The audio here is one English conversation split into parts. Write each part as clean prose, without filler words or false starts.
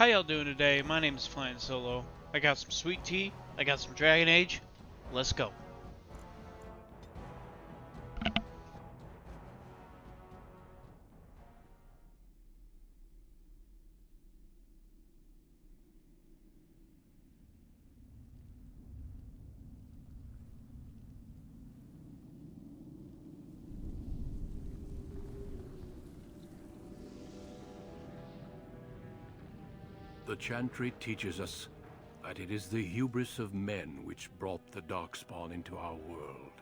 How y'all doing today? My name is Flying Solo. I got some sweet tea, I got some Dragon Age. Let's go. The Chantry teaches us that it is the hubris of men which brought the Darkspawn into our world.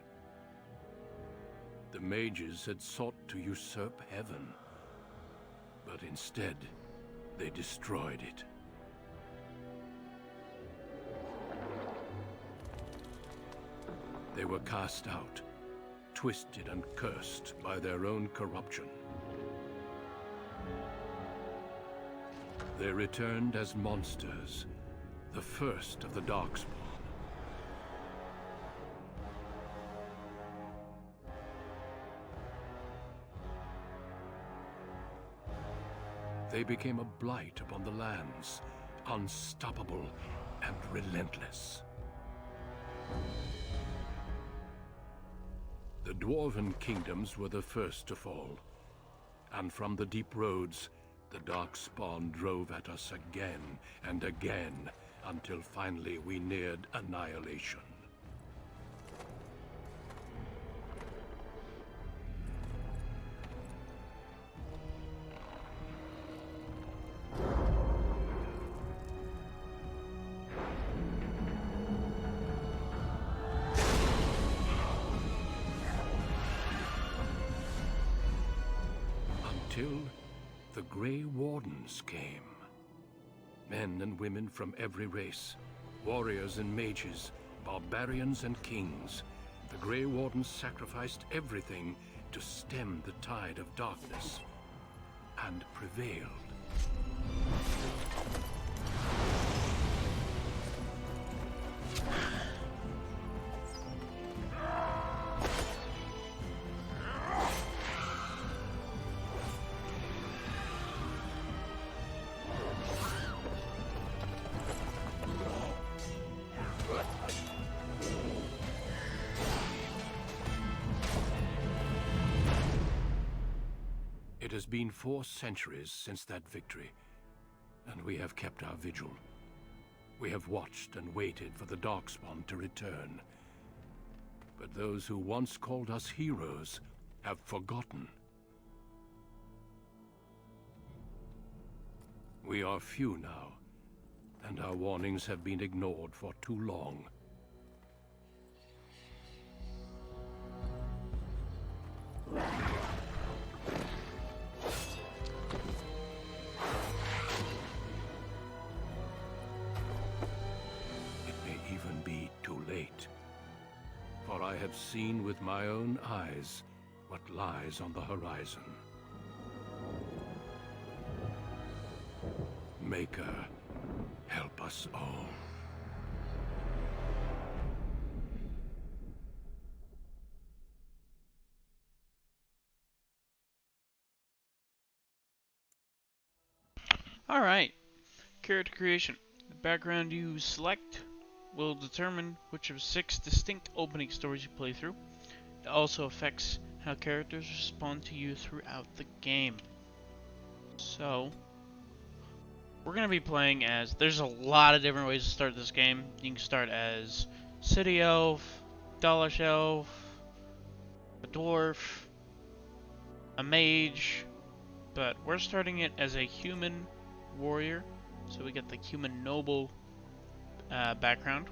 The mages had sought to usurp heaven, but instead, they destroyed it. They were cast out, twisted and cursed by their own corruption. They returned as monsters, the first of the Darkspawn. They became a blight upon the lands, unstoppable and relentless. The Dwarven kingdoms were the first to fall, and from the deep roads, the Darkspawn drove at us again and again, until finally we neared annihilation. Until the Grey Wardens came. Men and women from every race, warriors and mages, barbarians and kings. The Grey Wardens sacrificed everything to stem the tide of darkness, and prevailed. It has been 4 centuries since that victory, and we have kept our vigil. We have watched and waited for the Darkspawn to return. But those who once called us heroes have forgotten. We are few now, and our warnings have been ignored for too long. For I have seen with my own eyes what lies on the horizon. Maker, help us all. Alright. Character creation. The background you select will determine which of 6 distinct opening stories you play through. It also affects how characters respond to you throughout the game. So, we're going to be playing as... There's a lot of different ways to start this game. You can start as City Elf, Dalish Elf, a Dwarf, a Mage, but we're starting it as a Human Warrior. So we get the Human Noble background,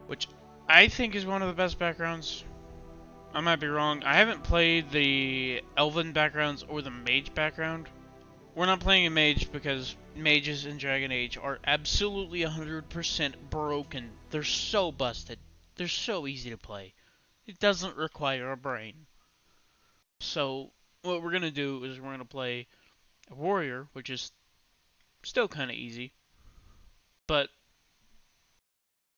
which I think is one of the best backgrounds. I might be wrong. I haven't played the Elven backgrounds or the Mage background. We're not playing a Mage because Mages in Dragon Age are absolutely 100% broken. They're so busted. They're so easy to play. It doesn't require a brain. So what we're going to do is we're going to play a Warrior, which is still kind of easy. But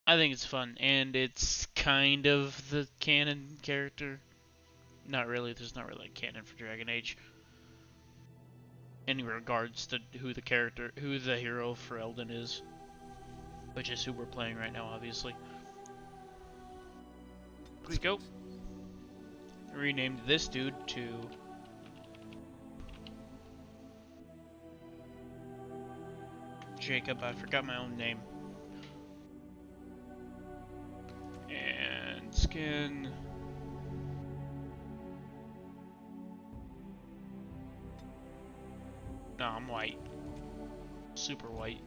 I think it's fun, and it's kind of the canon character. Not really, there's not really a canon for Dragon Age. in regards to who the hero for Elden is, which is who we're playing right now, obviously. Let's go. Renamed this dude to Jacob. I forgot my own name. And skin. No, I'm white. Super white.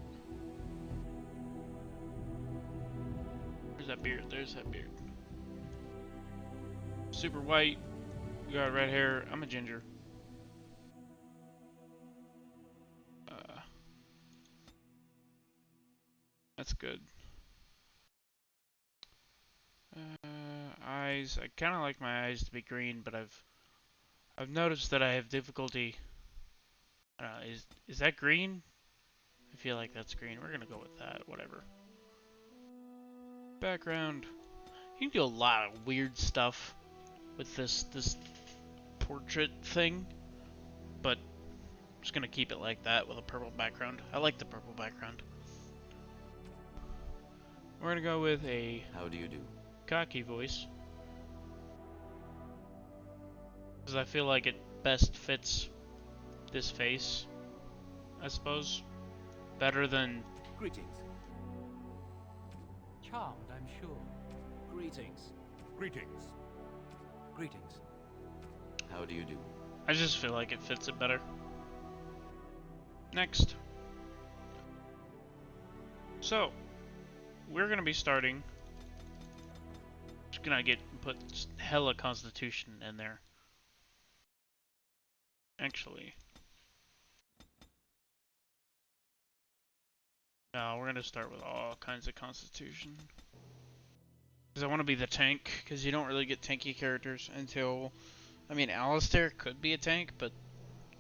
Where's that beard? There's that beard. Super white. You got red hair. I'm a ginger. That's good. Eyes. I kind of like my eyes to be green, but I've noticed that I have difficulty. Is that green? I feel like that's green. We're gonna go with that. Whatever. Background. You can do a lot of weird stuff with this portrait thing, but I'm just gonna keep it like that with a purple background. I like the purple background. We're gonna go with a How do you do? cocky voice, because I feel like it best fits this face, I suppose, better than... Greetings. Charmed, I'm sure. Greetings. Greetings. Greetings. How do you do? I just feel like it fits it better. Next. So, we're gonna be starting. Just gonna put hella Constitution in there. Actually. No, we're gonna start with all kinds of Constitution. Because I want to be the tank, because you don't really get tanky characters until... I mean, Alistair could be a tank, but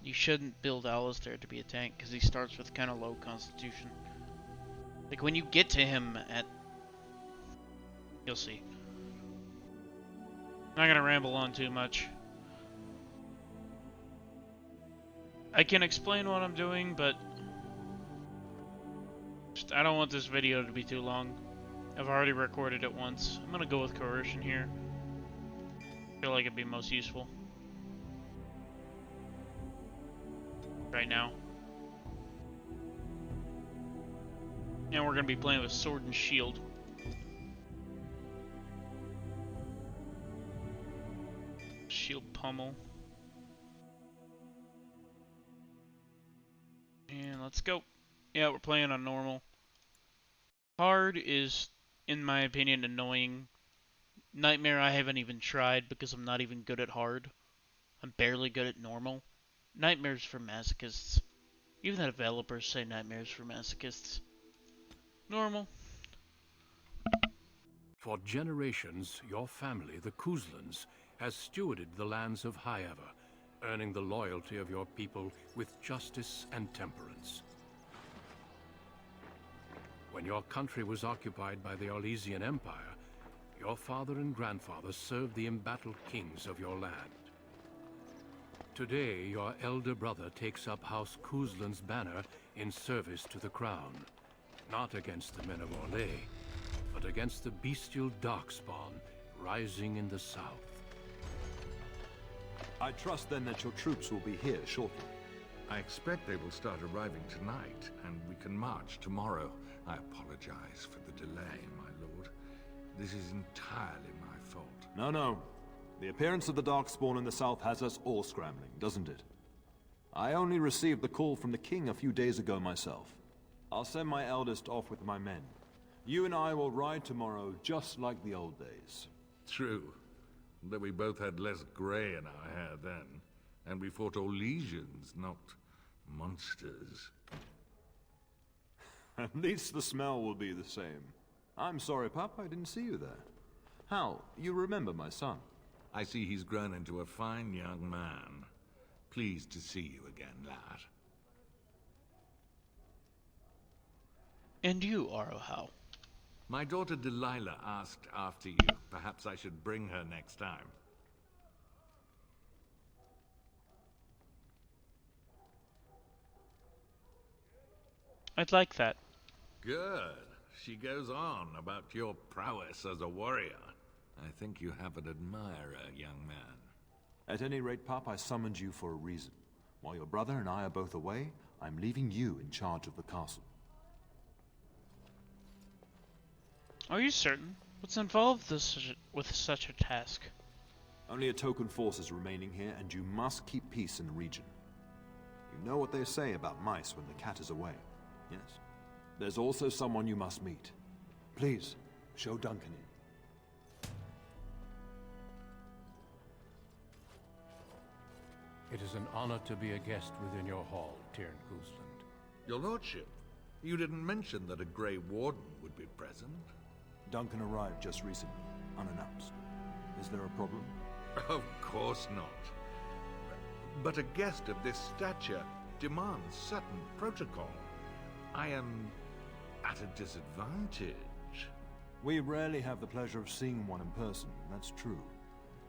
you shouldn't build Alistair to be a tank, because he starts with kind of low Constitution. Like, when you get to him at... You'll see. I'm not gonna ramble on too much. I can explain what I'm doing, but... I don't want this video to be too long. I've already recorded it once. I'm gonna go with coercion here. I feel like it'd be most useful right now. And we're gonna be playing with sword and shield. Shield pummel. And let's go. Yeah, we're playing on normal. Hard is, in my opinion, annoying. Nightmare I haven't even tried because I'm not even good at hard. I'm barely good at normal. Nightmare's for masochists. Even the developers say Nightmare's for masochists. Normal. For generations, your family, the Kuzlans, has stewarded the lands of Highever, earning the loyalty of your people with justice and temperance. When your country was occupied by the Orlesian Empire, your father and grandfather served the embattled kings of your land. Today, your elder brother takes up House Kuzlan's banner in service to the crown, not against the men of Orlais, but against the bestial Darkspawn rising in the south. I trust then that your troops will be here shortly. I expect they will start arriving tonight, and we can march tomorrow. I apologize for the delay, my lord. This is entirely my fault. No. The appearance of the Darkspawn in the south has us all scrambling, doesn't it? I only received the call from the king a few days ago myself. I'll send my eldest off with my men. You and I will ride tomorrow just like the old days. True. Though we both had less grey in our hair then. And we fought Orlesians, not monsters. At least the smell will be the same. I'm sorry, Pop, I didn't see you there. Hal, you remember my son? I see he's grown into a fine young man. Pleased to see you again, lad. And you, Arohau. My daughter Delilah asked after you. Perhaps I should bring her next time. I'd like that. Good. She goes on about your prowess as a warrior. I think you have an admirer, young man. At any rate, Pup, I summoned you for a reason. While your brother and I are both away, I'm leaving you in charge of the castle. Are you certain? What's involved with such a task? Only a token force is remaining here, and you must keep peace in the region. You know what they say about mice when the cat is away, yes? There's also someone you must meet. Please, show Duncan in. It is an honor to be a guest within your hall, Tyrn Goosland. Your lordship, you didn't mention that a Grey Warden would be present. Duncan arrived just recently, unannounced. Is there a problem? Of course not. But a guest of this stature demands certain protocol. I am at a disadvantage. We rarely have the pleasure of seeing one in person, that's true.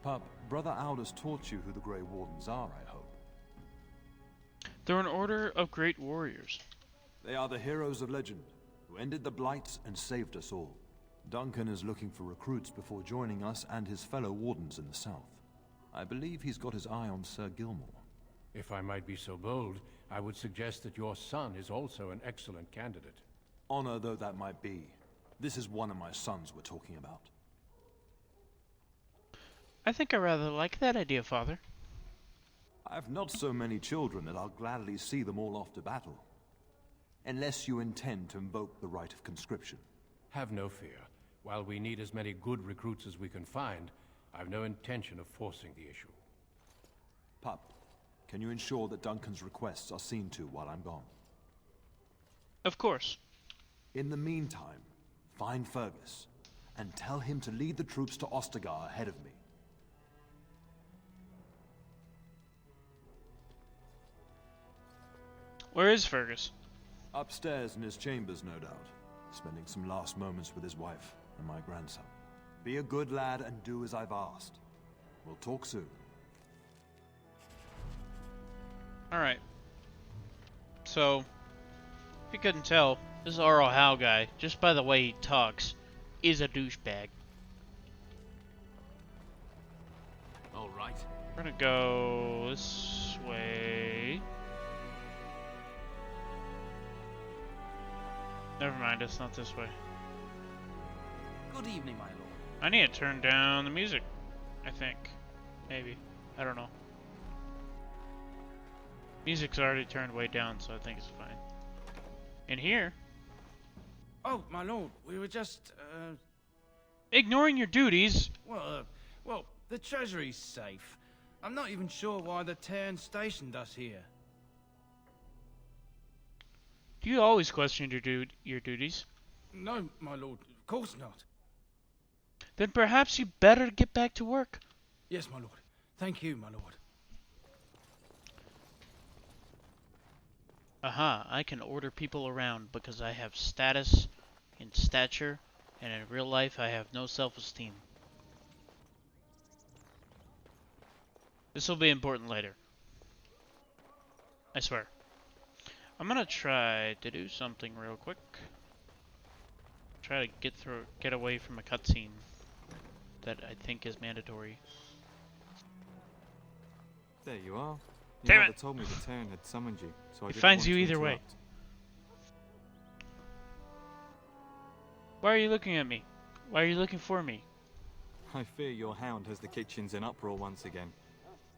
Pup, Brother Aldous taught you who the Grey Wardens are, I hope. They're an order of great warriors. They are the heroes of legend, who ended the Blights and saved us all. Duncan is looking for recruits before joining us and his fellow Wardens in the south. I believe he's got his eye on Sir Gilmore. If I might be so bold, I would suggest that your son is also an excellent candidate. Honor though that might be, this is one of my sons we're talking about. I think I rather like that idea, Father. I have not so many children that I'll gladly see them all off to battle. Unless you intend to invoke the right of conscription. Have no fear. While we need as many good recruits as we can find, I've no intention of forcing the issue. Pup, can you ensure that Duncan's requests are seen to while I'm gone? Of course. In the meantime, find Fergus, and tell him to lead the troops to Ostagar ahead of me. Where is Fergus? Upstairs in his chambers, no doubt. Spending some last moments with his wife and my grandson. Be a good lad and do as I've asked. We'll talk soon. Alright. So, if you couldn't tell, this Oro Howe guy, just by the way he talks, is a douchebag. Alright. We're gonna go this way. Never mind, it's not this way. Good evening, my lord. I need to turn down the music, I think. Maybe. I don't know. Music's already turned way down, so I think it's fine. In here, Oh, my lord, we were just, ignoring your duties. well, the treasury's safe. I'm not even sure why the Tern stationed us here. Do you always question your duties? No, my lord, of course not. Then perhaps you better get back to work. Yes, my lord. Thank you, my lord. Aha, I can order people around because I have status and stature, and in real life I have no self-esteem. This will be important later. I swear. I'm gonna try to do something real quick. Try to get away from a cutscene that I think is mandatory. There you are. Damn Your mother it. told me the Tern had summoned you, so I He didn't finds want you to either way. interrupt. Why are you looking at me? Why are you looking for me? I fear your hound has the kitchens in uproar once again,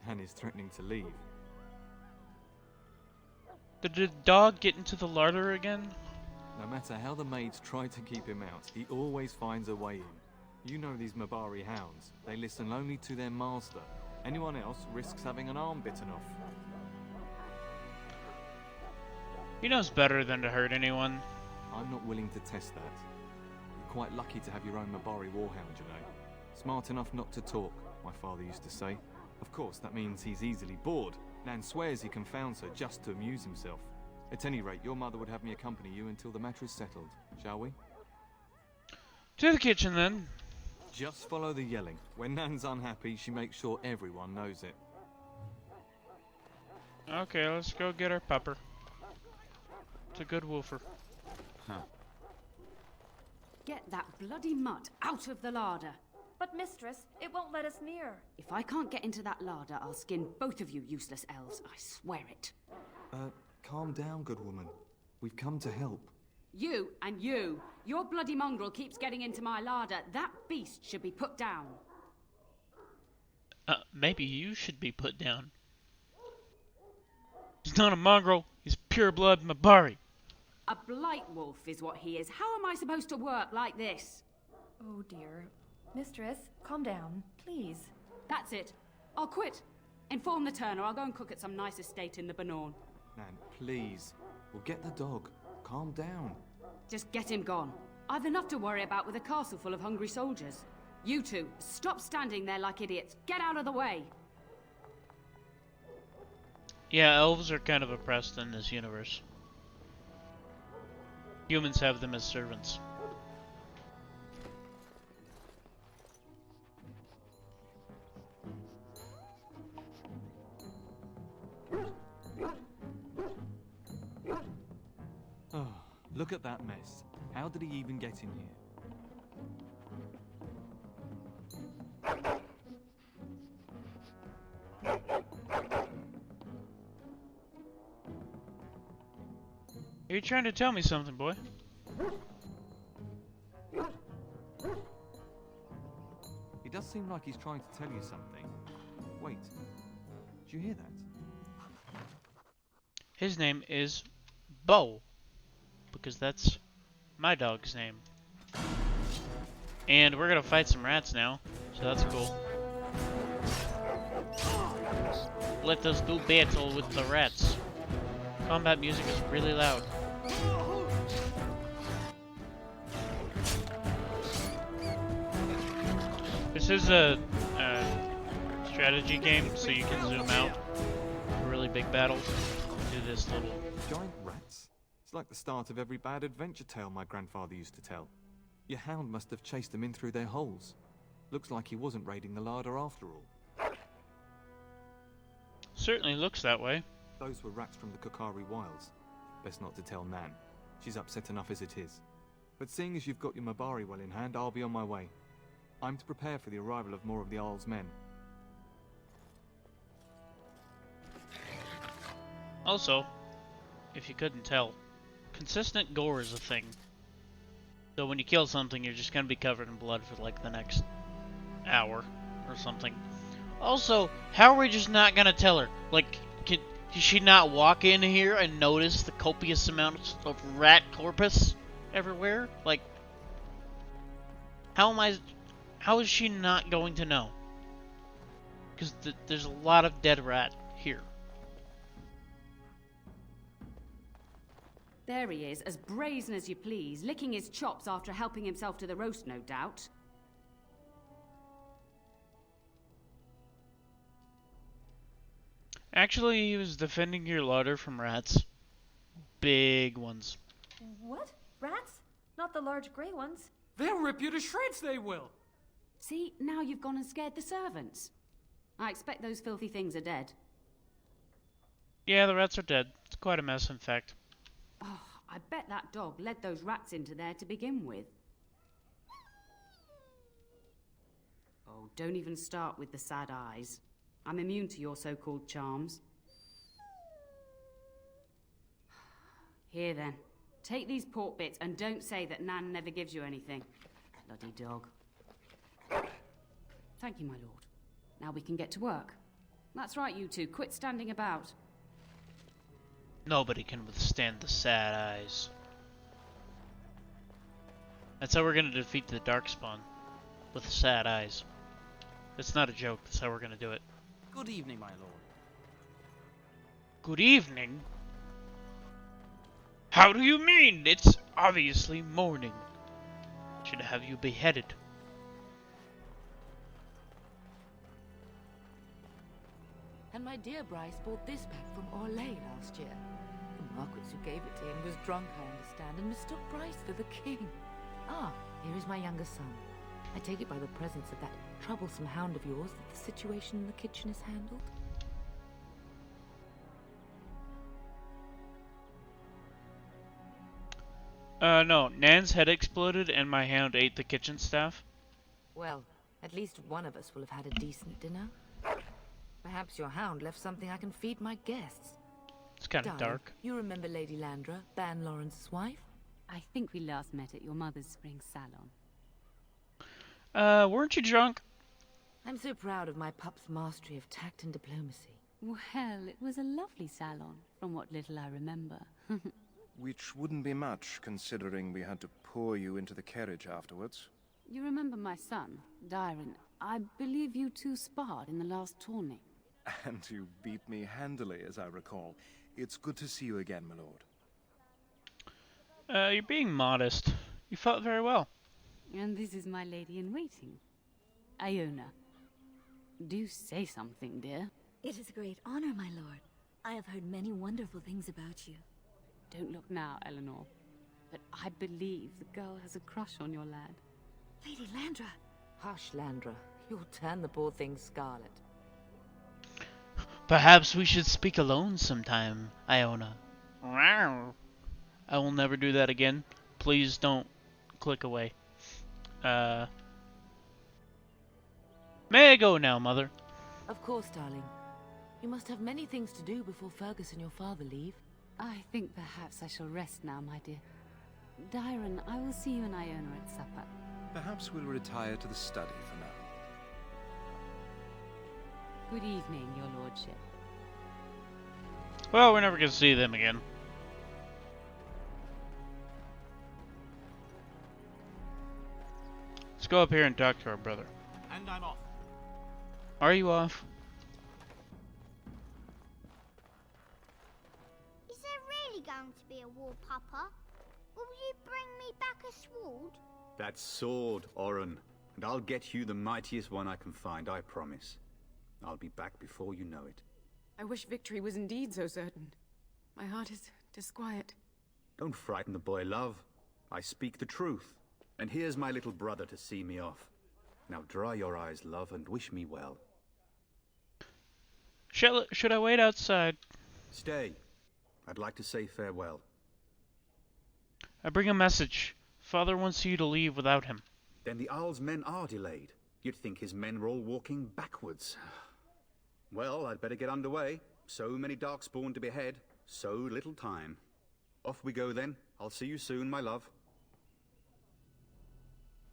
and is threatening to leave. Did the dog get into the larder again? No matter how the maids try to keep him out, he always finds a way in. You know these Mabari hounds. They listen only to their master. Anyone else risks having an arm bitten off. He knows better than to hurt anyone. I'm not willing to test that. You're quite lucky to have your own Mabari warhound, you know. Smart enough not to talk, my father used to say. Of course, that means he's easily bored. Nan swears he confounds her just to amuse himself. At any rate, your mother would have me accompany you until the matter is settled, shall we? To the kitchen then. Just follow the yelling. When Nan's unhappy, she makes sure everyone knows it. Okay, let's go get our pupper. It's a good woofer. Huh. Get that bloody mutt out of the larder. But mistress, it won't let us near. If I can't get into that larder, I'll skin both of you useless elves. I swear it. Calm down, good woman. We've come to help. You and you. Your bloody mongrel keeps getting into my larder. That beast should be put down. Maybe you should be put down. He's not a mongrel. He's pure blood Mabari. A blight wolf is what he is. How am I supposed to work like this? Oh dear. Mistress, calm down, please. That's it. I'll quit. Inform the turner. I'll go and cook at some nice estate in the Banorn. Nan, please. We'll get the dog. Calm down. Just get him gone. I've enough to worry about with a castle full of hungry soldiers. You two, stop standing there like idiots. Get out of the way. Yeah, elves are kind of oppressed in this universe. Humans have them as servants. Oh, look at that mess. How did he even get in here? Are you trying to tell me something, boy? It does seem like he's trying to tell you something. Wait, did you hear that? His name is Bo, because that's my dog's name. And we're gonna fight some rats now, so that's cool. Let us do battle with the rats. Combat music is really loud. This is a strategy game, so you can zoom out for really big battles. Do this little... Giant rats? It's like the start of every bad adventure tale my grandfather used to tell. Your hound must have chased them in through their holes. Looks like he wasn't raiding the larder after all. Certainly looks that way. Those were rats from the Kokari Wilds. Best not to tell Nan. She's upset enough as it is. But seeing as you've got your Mabari well in hand, I'll be on my way. I'm to prepare for the arrival of more of the Arl's men. Also, if you couldn't tell, consistent gore is a thing. So when you kill something, you're just gonna be covered in blood for like the next hour or something. Also, how are we just not gonna tell her? Like, can she not walk in here and notice the copious amounts of rat corpus everywhere? Like, how is she not going to know? Because there's a lot of dead rat here. There he is, as brazen as you please, licking his chops after helping himself to the roast, no doubt. Actually, he was defending your larder from rats. Big ones. What? Rats? Not the large grey ones? They'll rip you to shreds, they will! See, now you've gone and scared the servants. I expect those filthy things are dead. Yeah, the rats are dead. It's quite a mess, in fact. Oh, I bet that dog led those rats into there to begin with. Oh, don't even start with the sad eyes. I'm immune to your so-called charms. Here then, take these pork bits and don't say that Nan never gives you anything. Bloody dog. Thank you, my lord. Now we can get to work. That's right, you two. Quit standing about. Nobody can withstand the sad eyes. That's how we're gonna defeat the Darkspawn. With the sad eyes. It's not a joke, that's how we're gonna do it. Good evening, my lord. Good evening? How do you mean? It's obviously morning. Should have you beheaded. And my dear Bryce bought this back from Orlais last year. The Marquis who gave it to him was drunk, I understand, and mistook Bryce for the king. Ah, here is my younger son. I take it by the presence of that troublesome hound of yours that the situation in the kitchen is handled? No. Nan's head exploded and my hound ate the kitchen staff. Well, at least one of us will have had a decent dinner. Perhaps your hound left something I can feed my guests. It's kind of dark. You remember Lady Landra, Ban Lawrence's wife? I think we last met at your mother's spring salon. Weren't you drunk? I'm so proud of my pup's mastery of tact and diplomacy. Well, it was a lovely salon, from what little I remember. Which wouldn't be much, considering we had to pour you into the carriage afterwards. You remember my son, Dyron. I believe you two sparred in the last tourney. And you beat me handily, as I recall. It's good to see you again, my lord. You're being modest. You fought very well. And this is my lady-in-waiting, Iona. Do say something, dear. It is a great honor, my lord. I have heard many wonderful things about you. Don't look now, Eleanor. But I believe the girl has a crush on your lad. Lady Landra! Hush, Landra. You'll turn the poor thing scarlet. Perhaps we should speak alone sometime, Iona. I will never do that again. Please don't click away. May I go now, Mother? Of course, darling. You must have many things to do before Fergus and your father leave. I think perhaps I shall rest now, my dear. Dyron, I will see you and Iona at supper. Perhaps we'll retire to the study for now. Good evening, your lordship. Well, we're never going to see them again. Let's go up here and talk to our brother. And I'm off. Are you off? Is there really going to be a war, Papa? Will you bring me back a sword? That sword, Oren. And I'll get you the mightiest one I can find, I promise. I'll be back before you know it. I wish victory was indeed so certain. My heart is disquiet. Don't frighten the boy, love. I speak the truth. And here's my little brother to see me off. Now dry your eyes, love, and wish me well. Should I wait outside? Stay. I'd like to say farewell. I bring a message. Father wants you to leave without him. Then the Owl's men are delayed. You'd think his men were all walking backwards. Well, I'd better get underway. So many Darkspawn to behead, so little time. Off we go then. I'll see you soon, my love.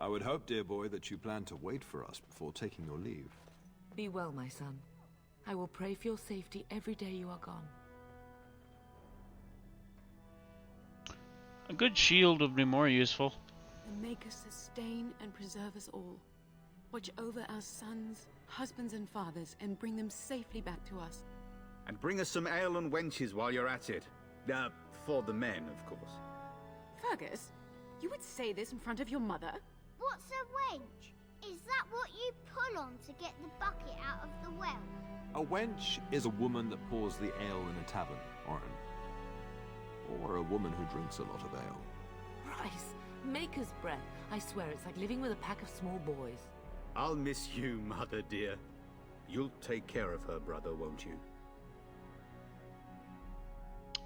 I would hope, dear boy, that you plan to wait for us before taking your leave. Be well, my son. I will pray for your safety every day you are gone. A good shield would be more useful. And make us sustain and preserve us all. Watch over our sons, husbands and fathers, and bring them safely back to us. And bring us some ale and wenches while you're at it. For the men, of course. Fergus, you would say this in front of your mother? What's a wench? Is that what you pull on to get the bucket out of the well? A wench is a woman that pours the ale in a tavern, Oren. Or a woman who drinks a lot of ale. Bryce, maker's breath. I swear it's like living with a pack of small boys. I'll miss you, mother dear. You'll take care of her, brother, won't you?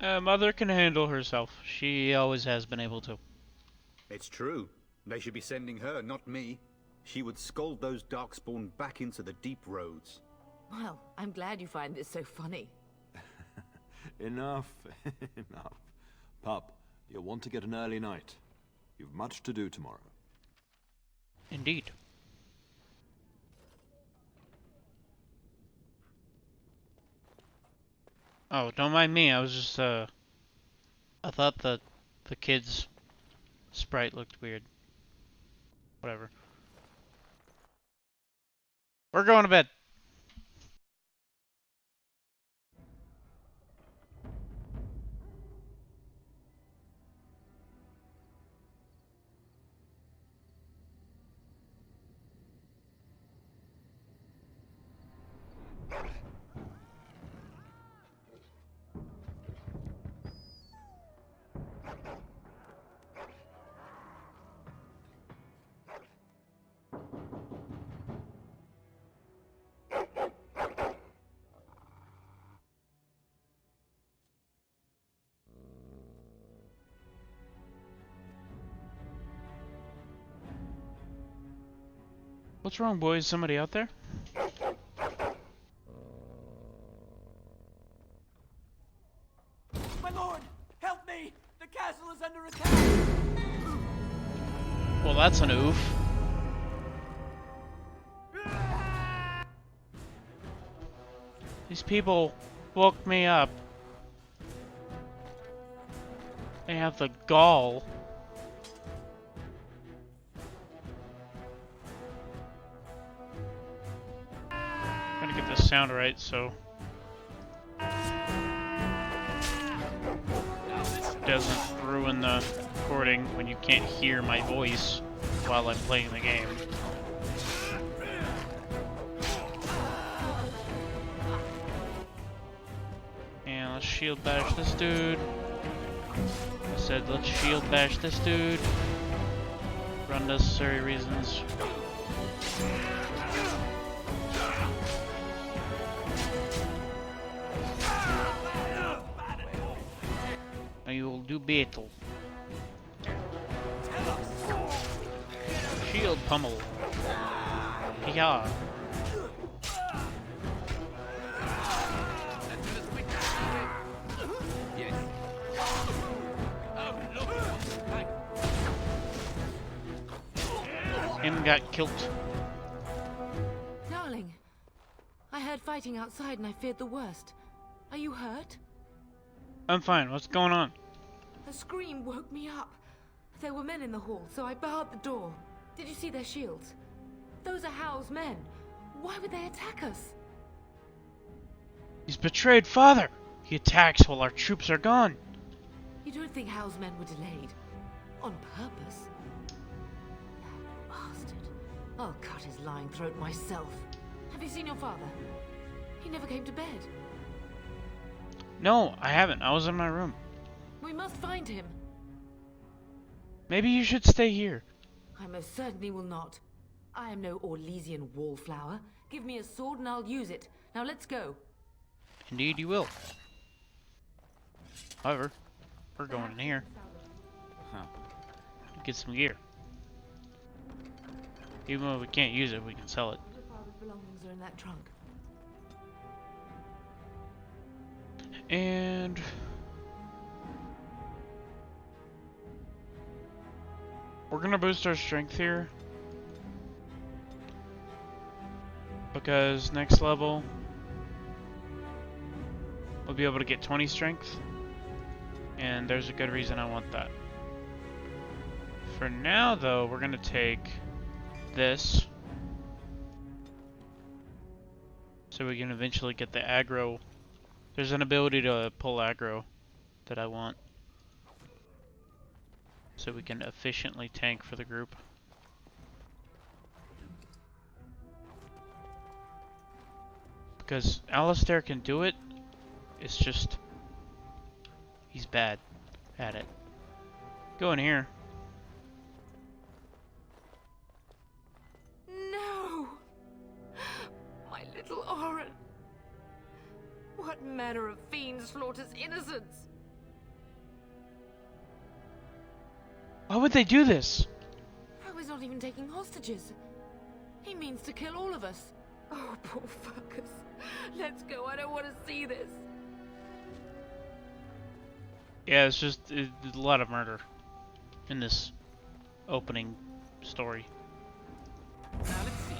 Mother can handle herself. She always has been able to. It's true. They should be sending her, not me. She would scold those Darkspawn back into the deep roads. Well, I'm glad you find this so funny. Enough, enough. Pup, you'll want to get an early night. You've much to do tomorrow. Indeed. Oh, don't mind me. I was just, I thought the kid's sprite looked weird. Whatever. We're going to bed. What's wrong, boys? Somebody out there? My lord, help me! The castle is under attack! Well, that's an oof. These people woke me up. They have the gall. I'm gonna get this sound right, so it doesn't ruin the recording when you can't hear my voice while I'm playing the game. And let's shield bash this dude. I said let's shield bash this dude. For unnecessary reasons. Now you will do battle. Shield pummel. Yeah. Him got killed. Darling, I heard fighting outside and I feared the worst. Are you hurt? I'm fine. What's going on? A scream woke me up. There were men in the hall, so I barred the door. Did you see their shields? Those are Hal's men. Why would they attack us? He's betrayed father. He attacks while our troops are gone. You don't think Hal's men were delayed? On purpose? That bastard. I'll cut his lying throat myself. Have you seen your father? He never came to bed. No, I haven't. I was in my room. We must find him. Maybe you should stay here. I most certainly will not. I am no Orlesian wallflower. Give me a sword and I'll use it. Now let's go. Indeed you will. However, we're going in here. Get some gear. Even though we can't use it, we can sell it. Your father's belongings are in that trunk. And we're gonna boost our strength here because next level we'll be able to get 20 strength, and there's a good reason I want that. For now though, we're gonna take this so we can eventually get the aggro. There's an ability to pull aggro that I want, so we can efficiently tank for the group. Because Alistair can do it, it's just he's bad at it. Go in here. No! My little Oren! What manner of fiend slaughters innocents? Why would they do this? I was not even taking hostages. He means to kill all of us. Oh, poor fuckers. Let's go, I don't want to see this. Yeah, it's just a lot of murder in this opening story. Now let's see.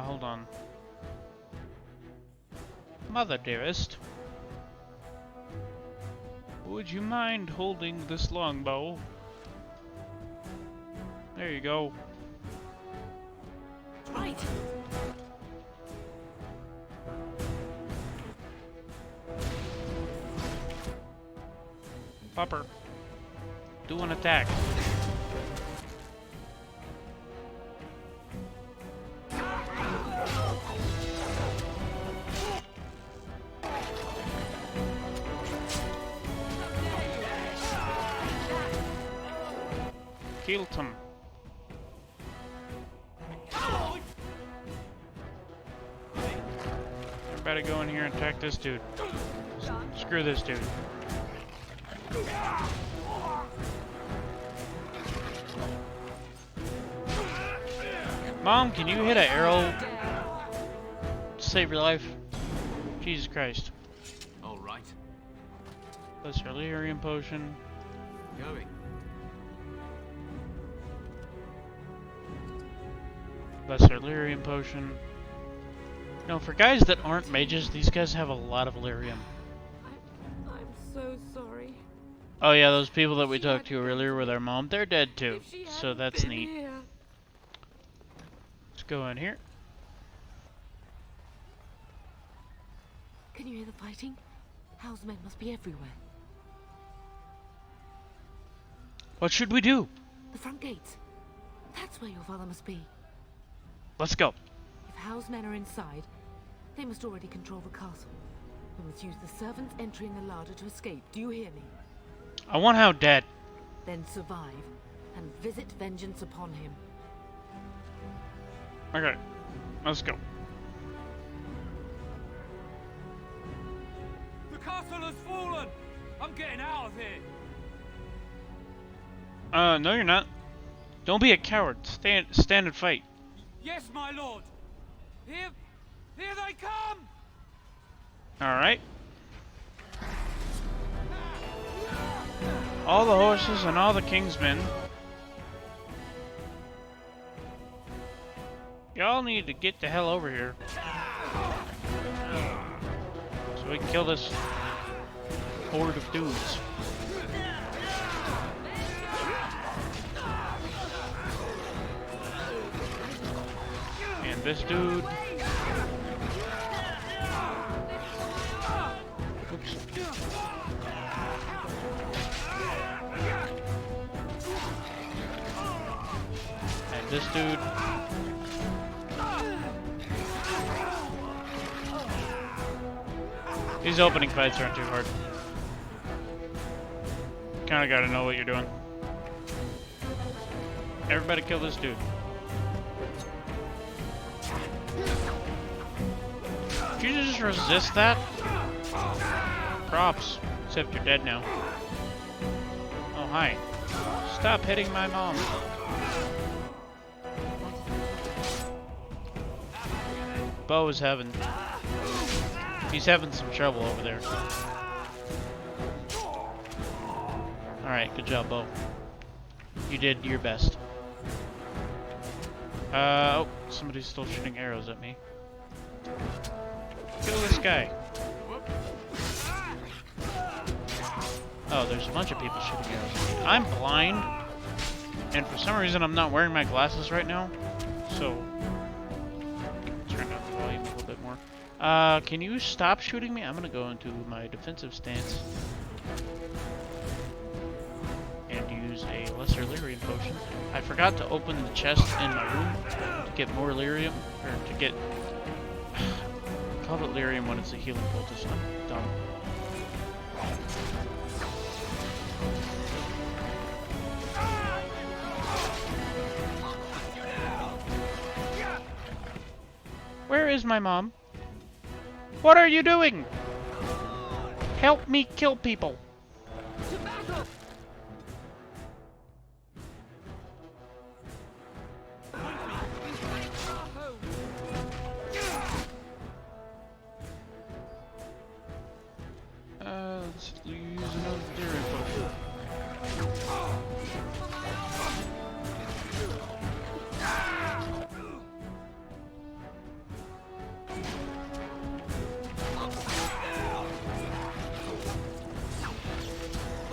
Hold on. Mother dearest, would you mind holding this longbow? There you go. Right. Popper, do an attack. Killed him. Everybody go in here and attack this dude. Screw this dude. Mom, can you hit an arrow to save your life? Jesus Christ. All right. Lesser Lyrium potion. Going. Lesser Lyrium potion. No, for guys that aren't mages, these guys have a lot of lyrium. I'm so sorry. Oh yeah, those people that we talked to earlier with our mom, they're dead too. So that's neat. Here. Let's go in here. Can you hear the fighting? Hal's men must be everywhere. What should we do? The front gates. That's where your father must be. Let's go. If Hal's men are inside, they must already control the castle. We must use the servants entering the larder to escape. Do you hear me? I want Hal dead. Then survive and visit vengeance upon him. Okay, let's go. The castle has fallen! I'm getting out of here! No you're not. Don't be a coward. Stand and fight. Yes, my lord! Here they come! Alright. All the horses and all the king's men. Y'all need to get the hell over here. So we can kill this horde of dudes. And this dude. Oops. And this dude. These opening fights aren't too hard. Kinda gotta know what you're doing. Everybody kill this dude. Did you just resist that? Props. Except you're dead now. Oh, hi. Stop hitting my mom. Bo is having... He's having some trouble over there. Alright, good job, Bo. You did your best. Oh, somebody's still shooting arrows at me. Kill this guy. Oh, there's a bunch of people shooting arrows at me. I'm blind, and for some reason I'm not wearing my glasses right now, so... Turn down the volume a little bit more. Can you stop shooting me? I'm gonna go into my defensive stance and use a lesser lyrium potion. I forgot to open the chest in my room to get more lyrium, or to get... I call it lyrium when it's a healing poultice. I'm dumb. Where is my mom? What are you doing? Help me kill people. Let's use another dairy potion.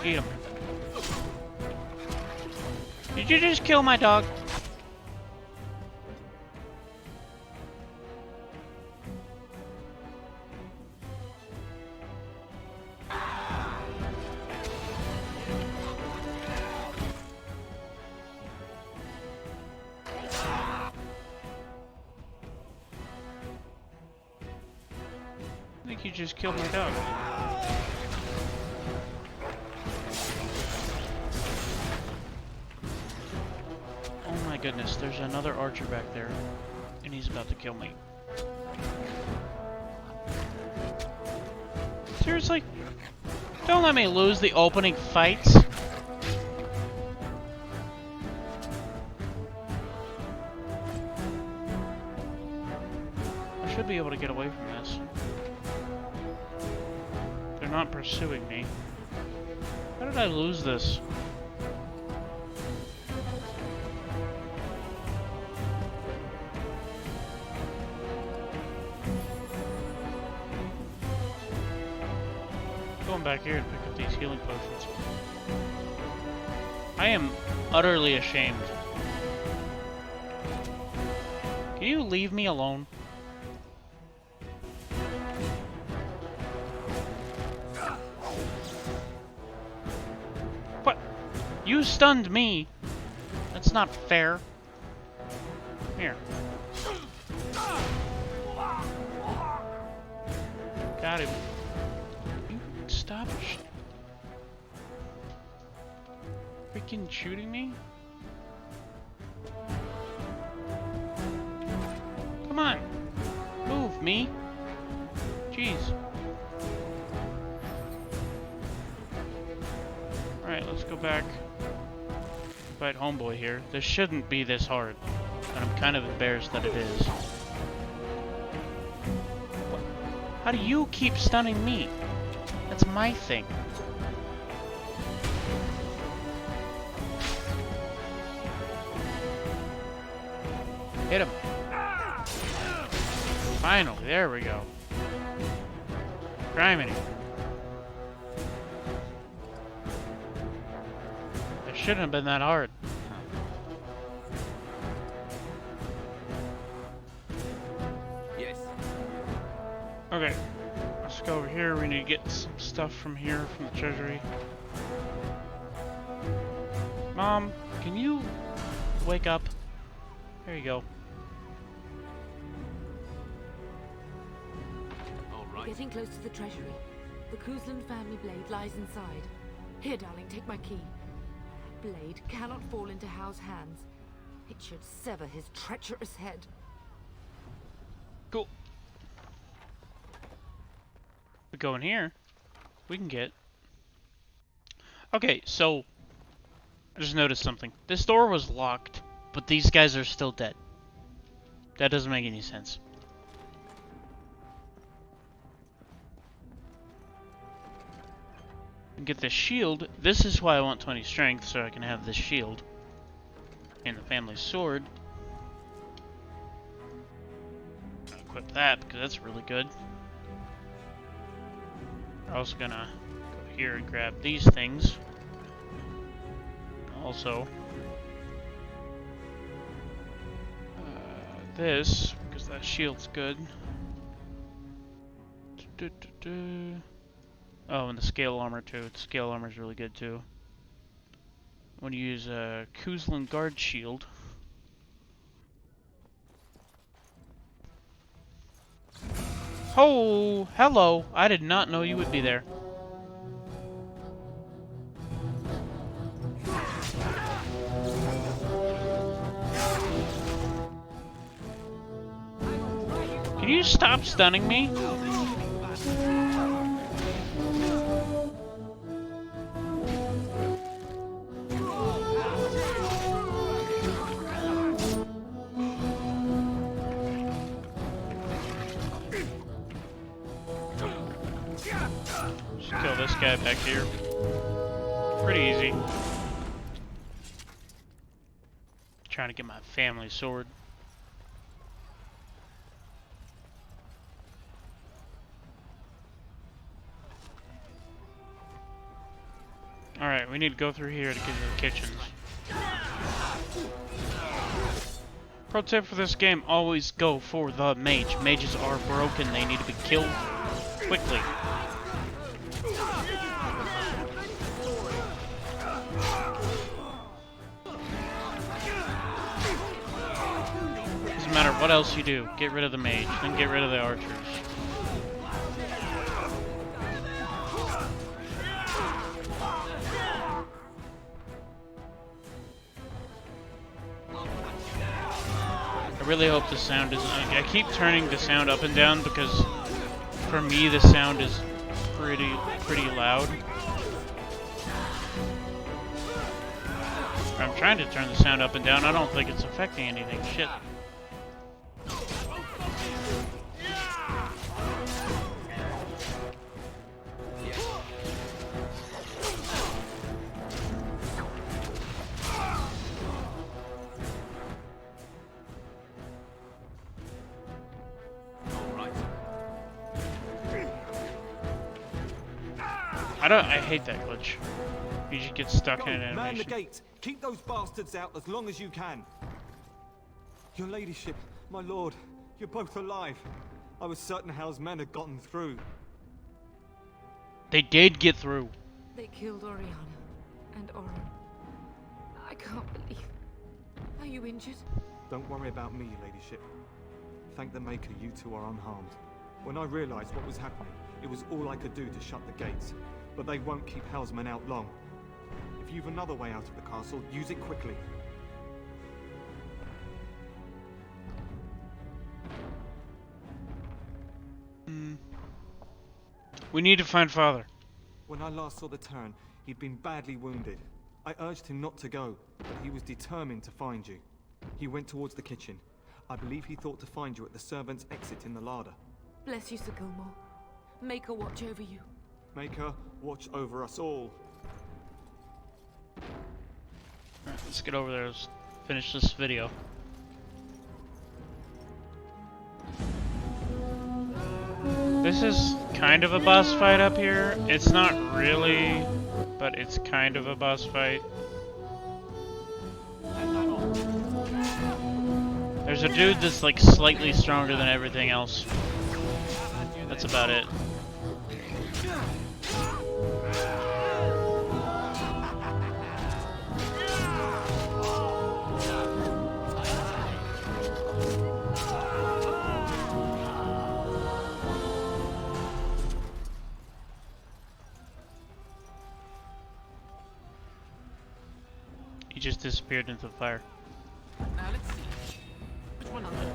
Eat him. Did you just kill my dog? I think you just killed my dog. Oh my goodness, there's another archer back there, and he's about to kill me. Seriously? Don't let me lose the opening fights. should be able to get away from this. They're not pursuing me. How did I lose this? Going back here to pick up these healing potions. I am utterly ashamed. Can you leave me alone? What? You stunned me. That's not fair. Here. Got him. You stop freaking shooting me? Come on. Move, me. Jeez. Alright, let's go back. Fight homeboy here. This shouldn't be this hard. And I'm kind of embarrassed that it is. What? How do you keep stunning me? That's my thing. Hit him. Finally, there we go. Criminy. It shouldn't have been that hard. Yes. Okay. Let's go over here. We need to get some stuff from here, from the treasury. Mom, can you wake up? There you go. We're getting close to the treasury. The Kuzlan family blade lies inside. Here, darling, take my key. That blade cannot fall into Hao's hands. It should sever his treacherous head. Cool. We go in here. We can get... Okay, so... I just noticed something. This door was locked, but these guys are still dead. That doesn't make any sense. And get this shield. This is why I want 20 strength, so I can have this shield. And the family sword. I'll equip that, because that's really good. We're also gonna go here and grab these things. Also, this, because that shield's good. Oh, and the scale armor too. The scale armor is really good too. I want to use a Kuzlan guard shield. Oh, hello! I did not know you would be there. Can you stop stunning me? Just kill this guy back here. Pretty easy. Trying to get my family sword. Alright, we need to go through here to get to the kitchens. Pro tip for this game, always go for the mage. Mages are broken, they need to be killed quickly. Doesn't matter what else you do, get rid of the mage, then get rid of the archers. I really hope the sound isn't... I keep turning the sound up and down because for me the sound is pretty loud. I'm trying to turn the sound up and down. I don't think it's affecting anything. Shit. I hate that glitch. You just get stuck in an Man the animation. gates. Keep those bastards out as long as you can. Your ladyship, my lord, you're both alive. I was certain Hal's men had gotten through. They did get through. They killed Oriana and Orin. I can't believe. Are you injured? Don't worry about me, ladyship. Thank the Maker you two are unharmed. When I realized what was happening, it was all I could do to shut the gates. But they won't keep Hal's men out long. If you've another way out of the castle, use it quickly. We need to find Father. When I last saw the Terran, he'd been badly wounded. I urged him not to go, but he was determined to find you. He went towards the kitchen. I believe he thought to find you at the servants' exit in the larder. Bless you, Sir Gilmore. Make her watch over you. Make her watch over us all. Alright, let's get over there. Let's finish this video. This is kind of a boss fight up here. It's not really, but it's kind of a boss fight. There's a dude that's like slightly stronger than everything else. That's about it. He just disappeared into the fire. Now let's see. Which one on earth?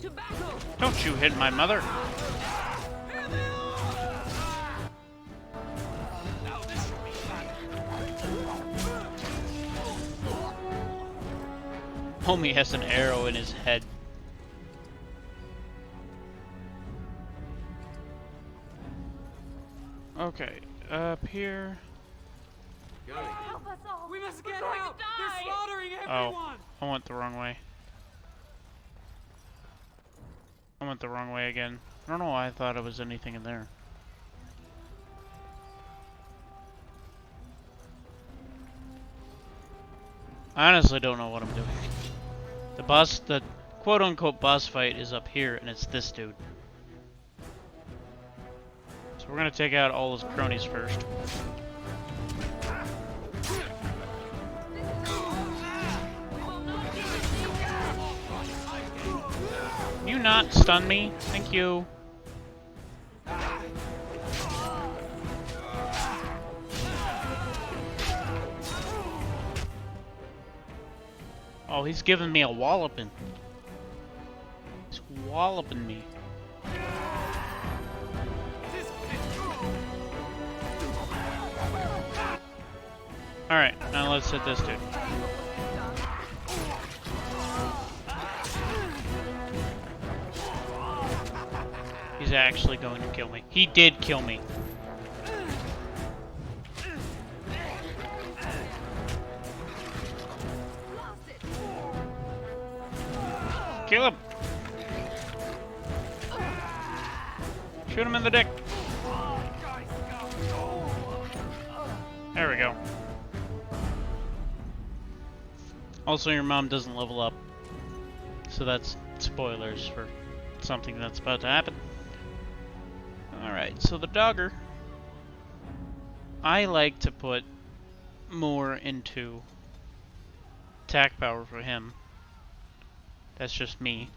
To battle! Don't you hit my mother! Now this should be fun. Homie has an arrow in his head. Okay, up here. Help us all. We must get out. They're slaughtering everyone. Oh, I went the wrong way. I went the wrong way again. I don't know why I thought it was anything in there. I honestly don't know what I'm doing. The quote-unquote boss fight is up here, and it's this dude. So we're gonna take out all his cronies first. Can you not stun me? Thank you. Oh, he's giving me a walloping. He's walloping me. Alright, now let's hit this dude. He's actually going to kill me. He did kill me. Kill him! Shoot him in the dick. There we go. Also, your mom doesn't level up. So that's spoilers for something that's about to happen. Alright, so the dogger. I like to put more into attack power for him. That's just me.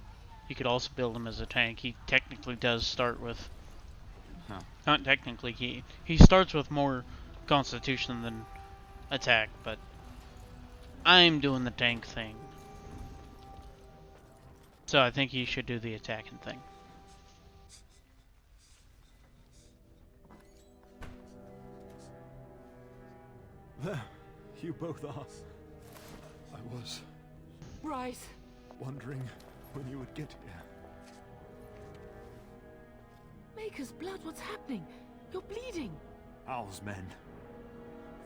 You could also build him as a tank. He technically does start with... Not technically, he starts with more constitution than attack, but I'm doing the tank thing. So I think he should do the attacking thing. There, you both are. I was Bryce. wondering when you would get here. Maker's blood, what's happening? You're bleeding. Hal's men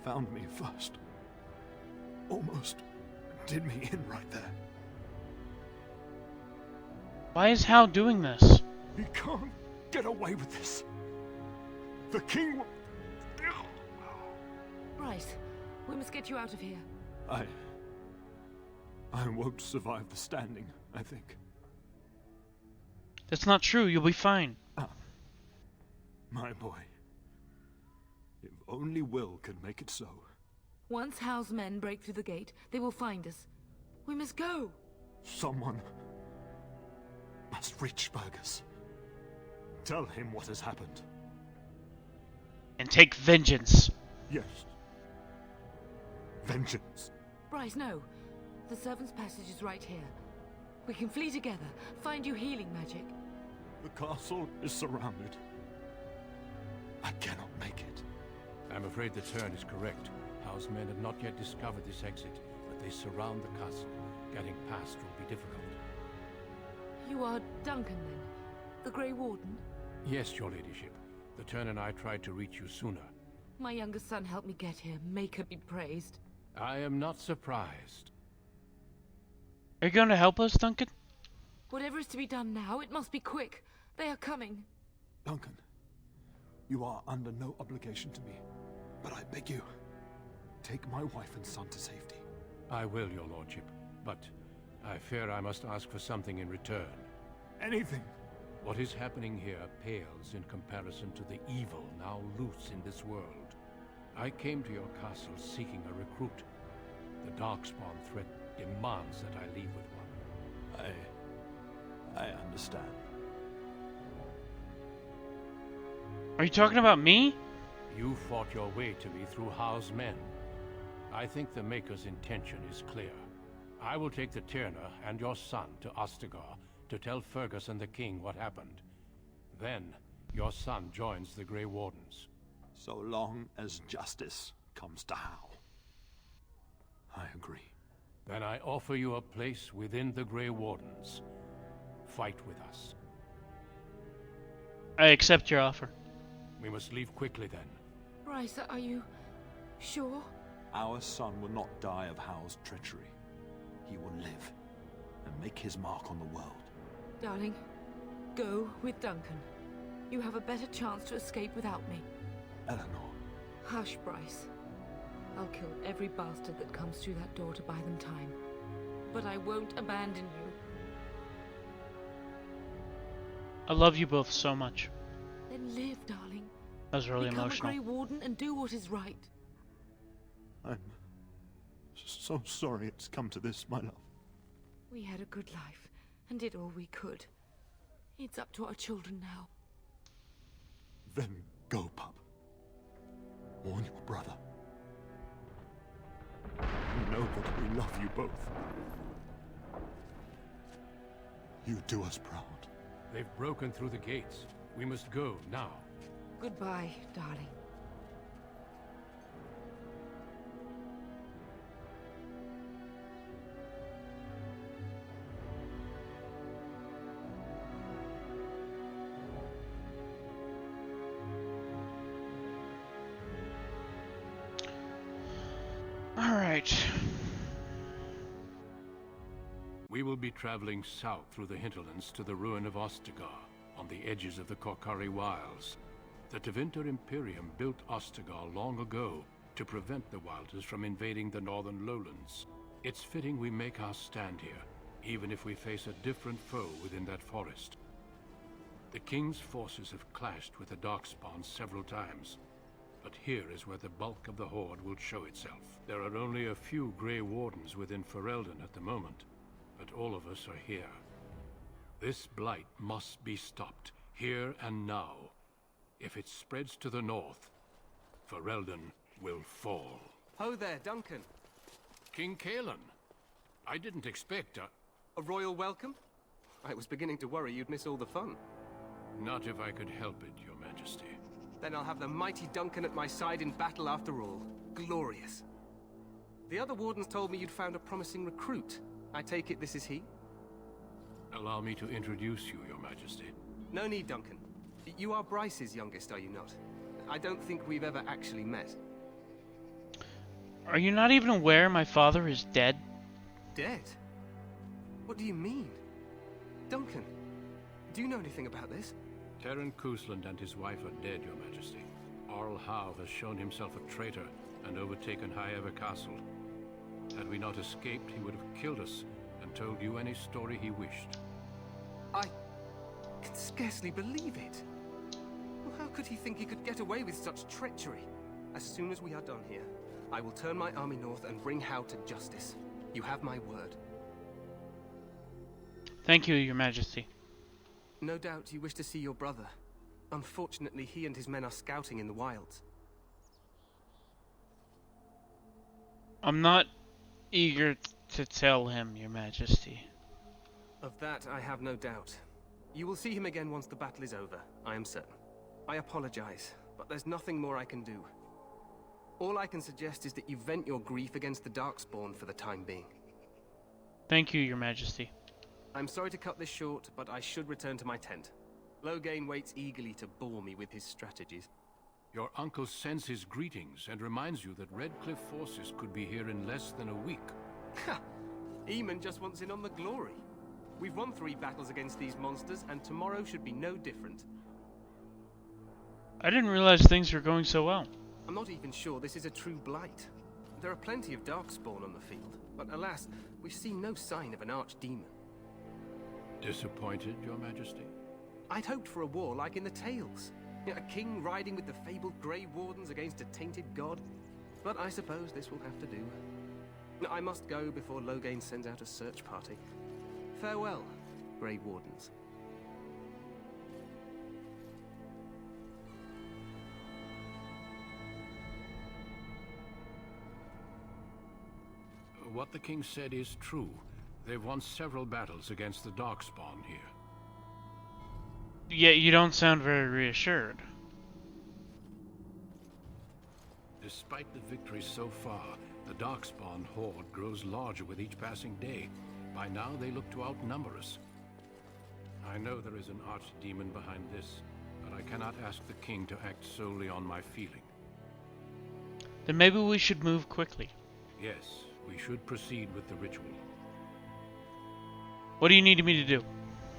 found me first. Almost did me in right there. Why is Hal doing this? He can't get away with this. The king will... Bryce, we must get you out of here. I won't survive the standing, I think. That's not true. You'll be fine. My boy. If only Will could make it so. Once Hal's men break through the gate, they will find us. We must go. Someone must reach Fergus. Tell him what has happened. And take vengeance. Yes. Vengeance. Bryce, no. The servant's passage is right here. We can flee together, find you healing magic. The castle is surrounded. I cannot make it. I'm afraid the turn is correct. Hal's men have not yet discovered this exit, but they surround the castle. Getting past will be difficult. You are Duncan, then? The Grey Warden? Yes, your ladyship. The turn and I tried to reach you sooner. My younger son helped me get here. Make her be praised. I am not surprised. Are you going to help us, Duncan? Whatever is to be done now, it must be quick. They are coming. Duncan, you are under no obligation to me, but I beg you, take my wife and son to safety. I will, your lordship, but I fear I must ask for something in return. Anything. What is happening here pales in comparison to the evil now loose in this world. I came to your castle seeking a recruit. The Darkspawn threat demands that I leave with one. I understand. Are you talking about me? You fought your way to me through Hal's men. I think the Maker's intention is clear. I will take the Tyrna and your son to Ostagar to tell Fergus and the king what happened. Then, your son joins the Grey Wardens. So long as justice comes to Hal. I agree. Then I offer you a place within the Grey Wardens. Fight with us. I accept your offer. We must leave quickly then. Bryce, are you sure? Our son will not die of Hal's treachery. He will live and make his mark on the world. Darling, go with Duncan. You have a better chance to escape without me. Eleanor. Hush, Bryce. I'll kill every bastard that comes through that door to buy them time. But I won't abandon you. I love you both so much. Then live, darling. That was really Become emotional. a Grey Warden and do what is right. I'm so sorry it's come to this, my love. We had a good life and did all we could. It's up to our children now. Then go, pup. Warn your brother. Know that we love you both. You do us proud. They've broken through the gates. We must go now. Goodbye, darling. Alright. We will be traveling south through the hinterlands to the ruin of Ostagar, on the edges of the Korkari Wilds. The Tevinter Imperium built Ostagar long ago to prevent the Wilders from invading the northern lowlands. It's fitting we make our stand here, even if we face a different foe within that forest. The King's forces have clashed with the Darkspawn several times, but here is where the bulk of the Horde will show itself. There are only a few Grey Wardens within Ferelden at the moment, but all of us are here. This blight must be stopped, here and now. If it spreads to the north, Ferelden will fall. Ho there, Duncan. King Kaelan. I didn't expect a royal welcome? I was beginning to worry you'd miss all the fun. Not if I could help it, Your Majesty. Then I'll have the mighty Duncan at my side in battle after all. Glorious. The other wardens told me you'd found a promising recruit. I take it this is he? Allow me to introduce you, Your Majesty. No need, Duncan. You are Bryce's youngest, are you not? I don't think we've ever actually met. Are you not even aware my father is dead? Dead? What do you mean? Duncan, Do you know anything about this? Terran Cousland and his wife are dead, Your Majesty. Arl Howe has shown himself a traitor and overtaken High Ever Castle. Had we not escaped, he would have killed us and told you any story he wished. I can scarcely believe it. Well, how could he think he could get away with such treachery? As soon as we are done here, I will turn my army north and bring Howe to justice. You have my word. Thank you, Your Majesty. No doubt you wish to see your brother. Unfortunately, he and his men are scouting in the wilds. I'm not eager to tell him, Your Majesty. Of that, I have no doubt. You will see him again once the battle is over, I am certain. I apologize, but there's nothing more I can do. All I can suggest is that you vent your grief against the Darkspawn for the time being. Thank you, Your Majesty. I'm sorry to cut this short, but I should return to my tent. Loghain waits eagerly to bore me with his strategies. Your uncle sends his greetings and reminds you that Redcliffe forces could be here in less than a week. Ha! Eamon just wants in on the glory. We've won 3 battles against these monsters, and tomorrow should be no different. I didn't realize things were going so well. I'm not even sure this is a true blight. There are plenty of Darkspawn on the field, but alas, we've seen no sign of an archdemon. Disappointed, Your Majesty? I'd hoped for a war like in the tales. A king riding with the fabled Grey Wardens against a tainted god. But I suppose this will have to do. I must go before Loghain sends out a search party. Farewell, Grey Wardens. What the king said is true. They've won several battles against the Darkspawn here. Yet you don't sound very reassured. Despite the victories so far, the Darkspawn horde grows larger with each passing day. By now, they look to outnumber us. I know there is an archdemon behind this, but I cannot ask the king to act solely on my feeling. Then maybe we should move quickly. Yes, we should proceed with the ritual. What do you need me to do?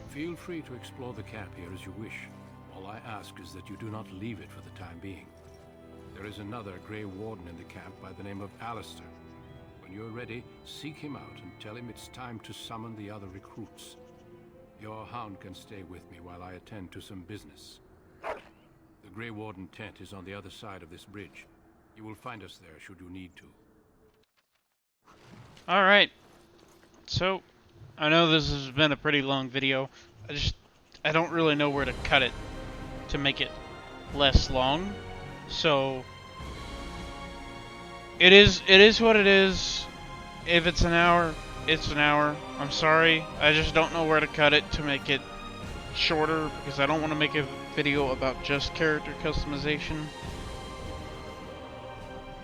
Feel free to explore the camp here as you wish. All I ask is that you do not leave it for the time being. There is another Grey Warden in the camp by the name of Alistair. When you're ready, seek him out and tell him it's time to summon the other recruits. Your hound can stay with me while I attend to some business. The Grey Warden tent is on the other side of this bridge. You will find us there should you need to. Alright. So, I know this has been a pretty long video. I don't really know where to cut it to make it less long. So it is what it is. If it's an hour, it's an hour. I'm sorry. I just don't know where to cut it to make it shorter because I don't want to make a video about just character customization.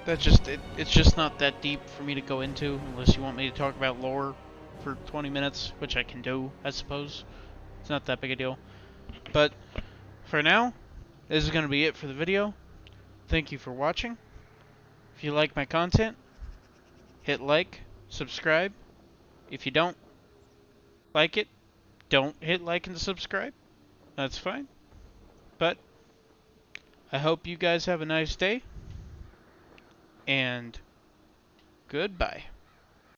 It's just not that deep for me to go into unless you want me to talk about lore for 20 minutes, which I can do, I suppose. It's not that big a deal. But for now, this is going to be it for the video. Thank you for watching. If you like my content, hit like, subscribe. If you don't like it, don't hit like and subscribe. That's fine. But I hope you guys have a nice day. And goodbye.